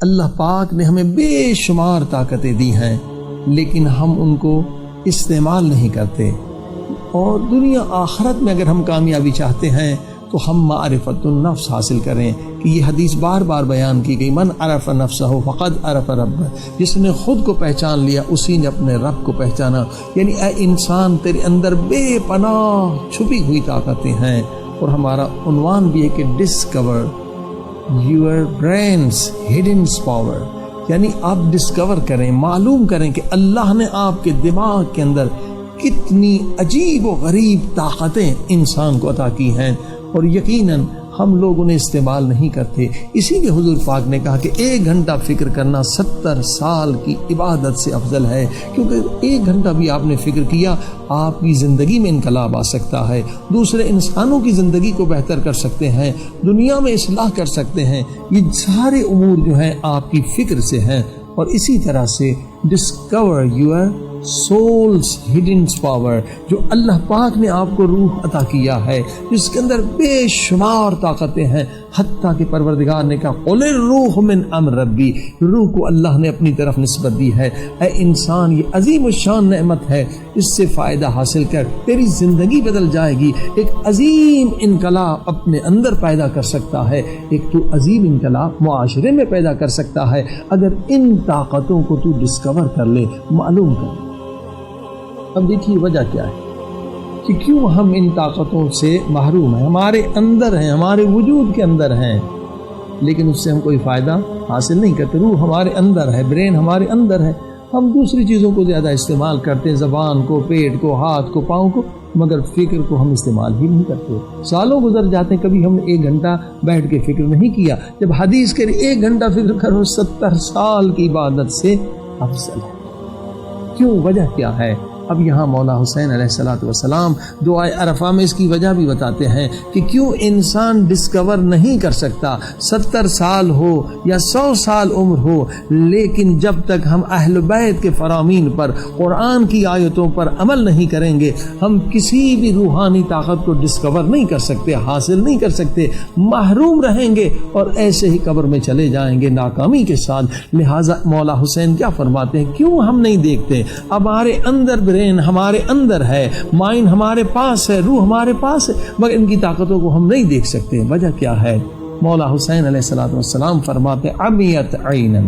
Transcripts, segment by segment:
اللہ پاک نے ہمیں بے شمار طاقتیں دی ہیں، لیکن ہم ان کو استعمال نہیں کرتے۔ اور دنیا آخرت میں اگر ہم کامیابی چاہتے ہیں تو ہم معرفت النفس حاصل کریں، کہ یہ حدیث بار بار بیان کی گئی، من عرف نفسہ فقد عرف رب، جس نے خود کو پہچان لیا اسی نے اپنے رب کو پہچانا۔ یعنی اے انسان، تیرے اندر بے پناہ چھپی ہوئی طاقتیں ہیں، اور ہمارا عنوان بھی ہے کہ discover your brains hidden power, یعنی آپ ڈسکور کریں، معلوم کریں کہ اللہ نے آپ کے دماغ کے اندر کتنی عجیب و غریب طاقتیں انسان کو عطا کی ہیں، اور یقیناً ہم لوگ انہیں استعمال نہیں کرتے۔ اسی لیے حضور پاک نے کہا کہ 1 گھنٹہ فکر کرنا 70 سال کی عبادت سے افضل ہے، کیونکہ 1 گھنٹہ بھی آپ نے فکر کیا، آپ کی زندگی میں انقلاب آ سکتا ہے، دوسرے انسانوں کی زندگی کو بہتر کر سکتے ہیں، دنیا میں اصلاح کر سکتے ہیں۔ یہ سارے امور جو ہیں آپ کی فکر سے ہیں۔ اور اسی طرح سے discover your souls hidden power, جو اللہ پاک نے آپ کو روح عطا کیا ہے، جس کے اندر بے شمار طاقتیں ہیں، حتیٰ کہ پروردگار نے کہا قل الروح من امر ربی، روح کو اللہ نے اپنی طرف نسبت دی ہے۔ اے انسان، یہ عظیم الشان نعمت ہے، اس سے فائدہ حاصل کر، تیری زندگی بدل جائے گی، ایک عظیم انقلاب اپنے اندر پیدا کر سکتا ہے، ایک تو عظیم انقلاب معاشرے میں پیدا کر سکتا ہے اگر ان طاقتوں کو تو ڈسکور کر لے، معلوم کر لے۔ اب دیکھیے وجہ کیا ہے کہ کیوں ہم ان طاقتوں سے محروم ہیں، ہمارے اندر ہیں، ہمارے وجود کے اندر ہیں، لیکن اس سے ہم کوئی فائدہ حاصل نہیں کرتے۔ روح ہمارے اندر ہے، برین ہمارے اندر ہے، ہم دوسری چیزوں کو زیادہ استعمال کرتے ہیں، زبان کو، پیٹ کو، ہاتھ کو، پاؤں کو، مگر فکر کو ہم استعمال ہی نہیں کرتے۔ سالوں گزر جاتے ہیں، کبھی ہم نے 1 گھنٹہ بیٹھ کے فکر نہیں کیا، جب حدیث کے 1 گھنٹہ فکر کرو 70 سال کی عبادت سے افضل ہے۔ کیوں؟ وجہ کیا ہے؟ اب یہاں مولا حسین علیہ الصلوۃ والسلام دعائے عرفہ میں اس کی وجہ بھی بتاتے ہیں کہ کیوں انسان ڈسکور نہیں کر سکتا، 70 سال ہو یا 100 سال عمر ہو، لیکن جب تک ہم اہل بیت کے فرامین پر، قرآن کی آیتوں پر عمل نہیں کریں گے، ہم کسی بھی روحانی طاقت کو ڈسکور نہیں کر سکتے، حاصل نہیں کر سکتے، محروم رہیں گے اور ایسے ہی قبر میں چلے جائیں گے ناکامی کے ساتھ۔ لہٰذا مولا حسین کیا فرماتے ہیں، کیوں ہم نہیں دیکھتے؟ ہمارے اندر برین ہمارے اندر ہے، مائنڈ ہمارے پاس ہے، روح ہمارے پاس ہے، مگر ان کی طاقتوں کو ہم نہیں دیکھ سکتے۔ وجہ کیا ہے؟ مولا حسین علیہ السلام فرماتے عمیت عینا،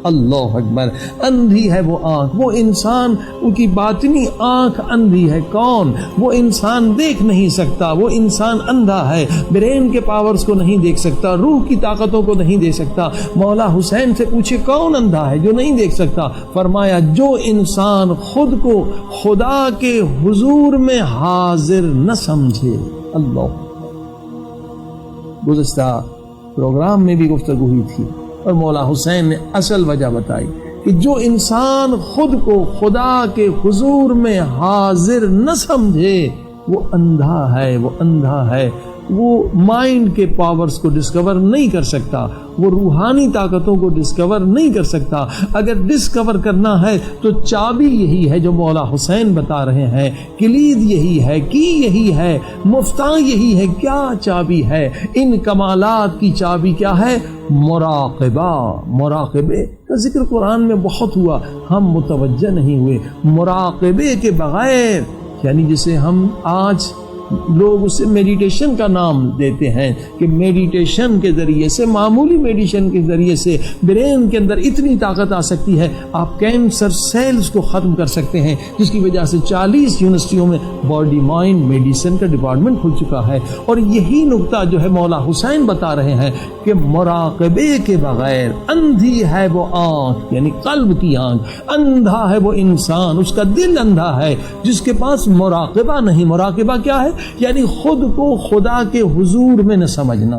اللہ اکبر، اندھی ہے وہ آنکھ، وہ انسان کی باطنی آنکھ اندھی ہے۔ کون؟ وہ انسان دیکھ نہیں سکتا، وہ انسان اندھا ہے، برین کے پاورز کو نہیں دیکھ سکتا، روح کی طاقتوں کو نہیں دیکھ سکتا۔ مولا حسین سے پوچھے کون اندھا ہے جو نہیں دیکھ سکتا؟ فرمایا جو انسان خود کو خدا کے حضور میں حاضر نہ سمجھے۔ اللہ، گزشتہ پروگرام میں بھی گفتگو ہوئی تھی اور مولا حسین نے اصل وجہ بتائی کہ جو انسان خود کو خدا کے حضور میں حاضر نہ سمجھے وہ اندھا ہے، وہ اندھا ہے، وہ مائنڈ کے پاورز کو ڈسکور نہیں کر سکتا، وہ روحانی طاقتوں کو ڈسکور نہیں کر سکتا۔ اگر ڈسکور کرنا ہے تو چابی یہی ہے جو مولا حسین بتا رہے ہیں، کلید یہی ہے، کی یہی ہے، مفتاح یہی ہے۔ کیا چابی ہے؟ ان کمالات کی چابی کیا ہے؟ مراقبہ۔ مراقبے کا ذکر قرآن میں بہت ہوا، ہم متوجہ نہیں ہوئے۔ مراقبے کے بغیر، یعنی جسے ہم آج لوگ اسے میڈیٹیشن کا نام دیتے ہیں کہ میڈیٹیشن کے ذریعے سے، معمولی میڈیٹیشن کے ذریعے سے برین کے اندر اتنی طاقت آ سکتی ہے، آپ کینسر سیلز کو ختم کر سکتے ہیں، جس کی وجہ سے 40 یونیورسٹیوں میں باڈی مائنڈ میڈیسن کا ڈپارٹمنٹ کھل چکا ہے۔ اور یہی نقطہ جو ہے مولا حسین بتا رہے ہیں کہ مراقبے کے بغیر اندھی ہے وہ آنکھ، یعنی قلب کی آنکھ، اندھا ہے وہ انسان، اس کا دل اندھا ہے جس کے پاس مراقبہ نہیں۔ مراقبہ کیا ہے؟ یعنی خود کو خدا کے حضور میں نہ سمجھنا۔